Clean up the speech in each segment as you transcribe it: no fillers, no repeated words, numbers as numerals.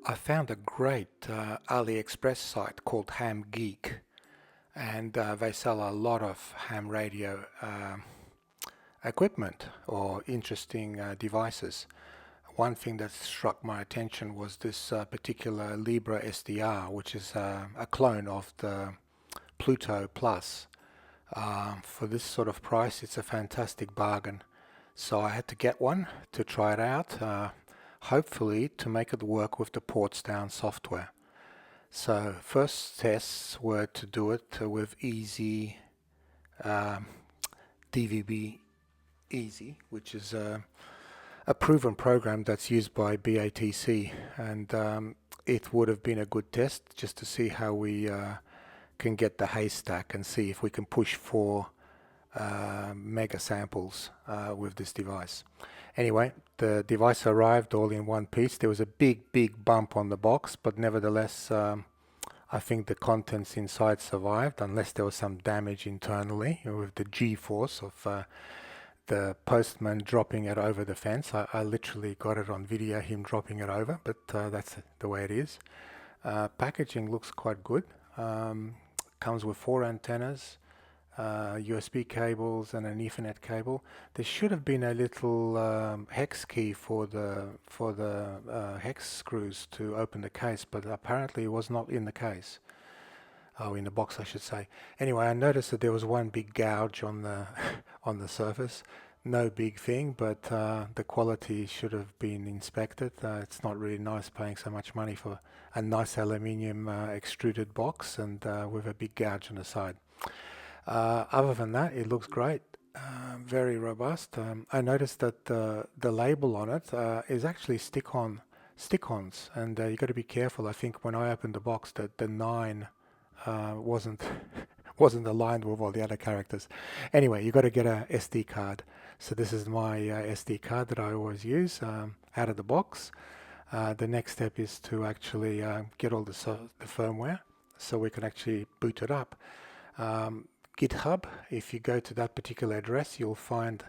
I found a great AliExpress site called HamGeek, and they sell a lot of ham radio equipment or interesting devices. One thing that struck my attention was this particular Libra SDR, which is a clone of the Pluto Plus. For this sort of price, it's a fantastic bargain. So I had to get one to try it out, hopefully to make it work with the ports down software. So first tests were to do it with Easy um, DVB Easy, which is a proven program that's used by BATC, and it would have been a good test just to see how we can get the haystack and see if we can push for mega samples with this device. Anyway, the device arrived all in one piece. There was a big bump on the box, but nevertheless, I think the contents inside survived, unless there was some damage internally with the G-force of the postman dropping it over the fence. I literally got it on video, him dropping it over, but that's the way it is. Packaging looks quite good. Comes with 4 antennas, USB cables and an Ethernet cable. There should have been a little hex key for the hex screws to open the case, but apparently it was not in the case. Oh, in the box, I should say. Anyway, I noticed that there was one big gouge on the on the surface. No big thing, but the quality should have been inspected. It's not really nice paying so much money for a nice aluminium extruded box and with a big gouge on the side. Other than that, it looks great. Very robust. I noticed that the label on it is actually stick-ons, and you got to be careful. I think when I opened the box, that the 9 wasn't wasn't aligned with all the other characters. Anyway, you got to get a SD card. So this is my SD card that I always use out of the box. The next step is to actually get all the firmware so we can actually boot it up. GitHub, if you go to that particular address, you'll find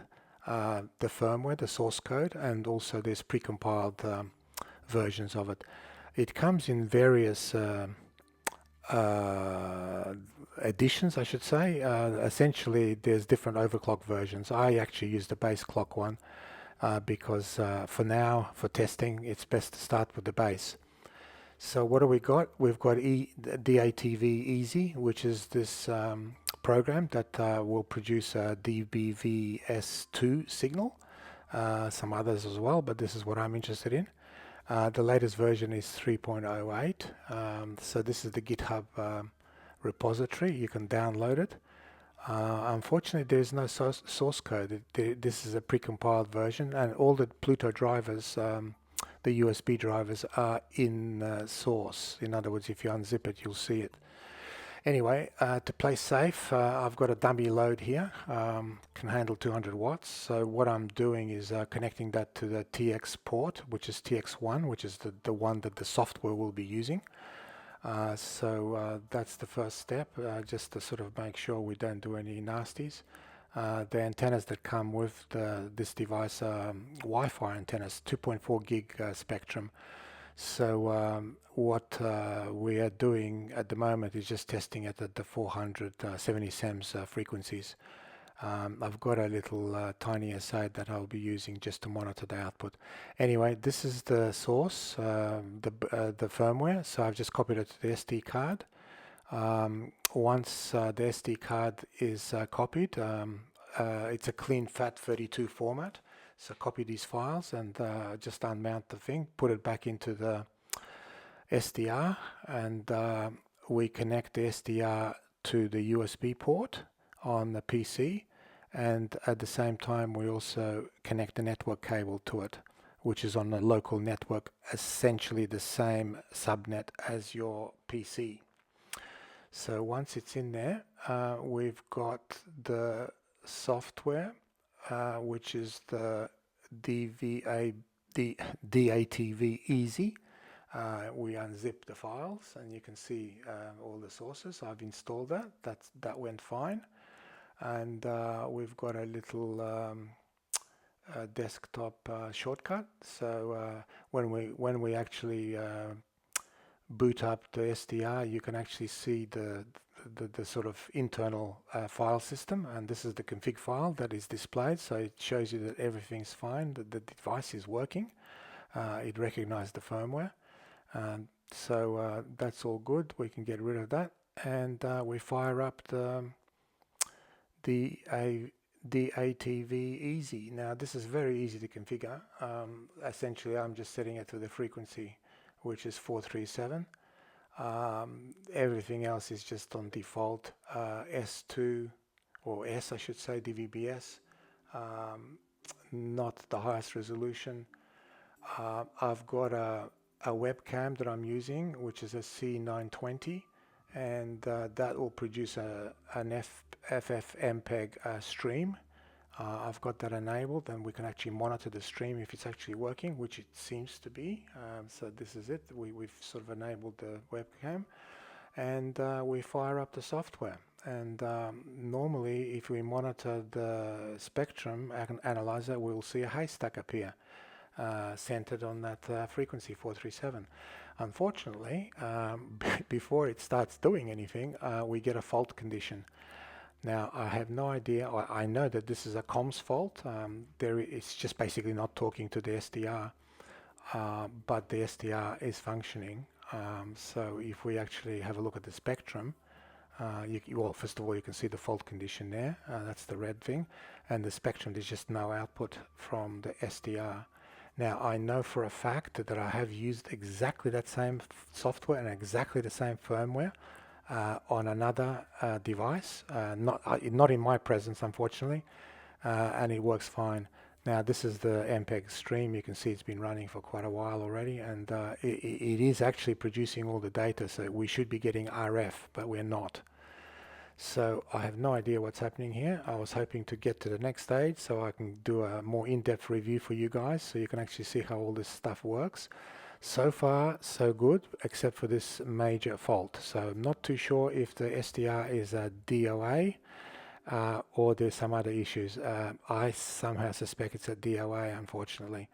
the firmware, the source code, and also there's precompiled versions of it. It comes in various editions, I should say. Essentially, there's different overclock versions. I actually use the base clock one because for now, for testing, it's best to start with the base. So what do we got? We've got DATV Easy, which is this program that will produce a DBVS2 signal. Some others as well, but this is what I'm interested in. The latest version is 3.08. So this is the GitHub repository. You can download it. Unfortunately, there is no source code. This is a precompiled version, and all the Pluto drivers, the USB drivers, are in source. In other words, if you unzip it, you'll see it. Anyway, to play safe, I've got a dummy load here, can handle 200 watts. So what I'm doing is connecting that to the TX port, which is TX1, which is the one that the software will be using. So that's the first step, just to sort of make sure we don't do any nasties. The antennas that come with this device are Wi-Fi antennas, 2.4 gig spectrum. So what we are doing at the moment is just testing it at the 470 SEMS frequencies. I've got a little tiny aside that I'll be using just to monitor the output. Anyway, this is the source, the firmware. So I've just copied it to the SD card. Once the SD card is copied, it's a clean FAT32 format. So copy these files and just unmount the thing, put it back into the SDR, and we connect the SDR to the USB port on the PC, and at the same time we also connect the network cable to it, which is on the local network, essentially the same subnet as your PC. So once it's in there, we've got the software, which is the DATV Easy. We unzip the files and you can see all the sources. I've installed that. That went fine. And we've got a little desktop shortcut. So when we actually boot up the SDR, you can actually see the sort of internal file system, and this is the config file that is displayed. So it shows you that everything's fine, that the device is working. It recognized the firmware, so that's all good. We can get rid of that, and we fire up the ATV Easy. Now this is very easy to configure. Essentially, I'm just setting it to the frequency, which is 437. Everything else is just on default S2 or S, I should say, DVB-S. Not the highest resolution. I've got a webcam that I'm using, which is a C920, and that will produce an FFmpeg stream. I've got that enabled, and we can actually monitor the stream if it's actually working, which it seems to be. So this is it. We've sort of enabled the webcam, and we fire up the software. And normally, if we monitor the spectrum analyzer, we'll see a haystack appear centered on that frequency 437. Unfortunately, before it starts doing anything, we get a fault condition. Now, I have no idea. I know that this is a comms fault. It's just basically not talking to the SDR, but the SDR is functioning. So if we actually have a look at the spectrum, well, first of all, you can see the fault condition there. That's the red thing. And the spectrum, there's just no output from the SDR. Now, I know for a fact that I have used exactly that same software and exactly the same firmware on another device, not in my presence, unfortunately, and it works fine. Now, this is the MPEG stream. You can see it's been running for quite a while already, and it is actually producing all the data, so we should be getting RF, but we're not. So I have no idea what's happening here. I was hoping to get to the next stage so I can do a more in-depth review for you guys, so you can actually see how all this stuff works. So far, so good, except for this major fault. So I'm not too sure if the SDR is a DOA or there's some other issues. I somehow suspect it's a DOA, unfortunately.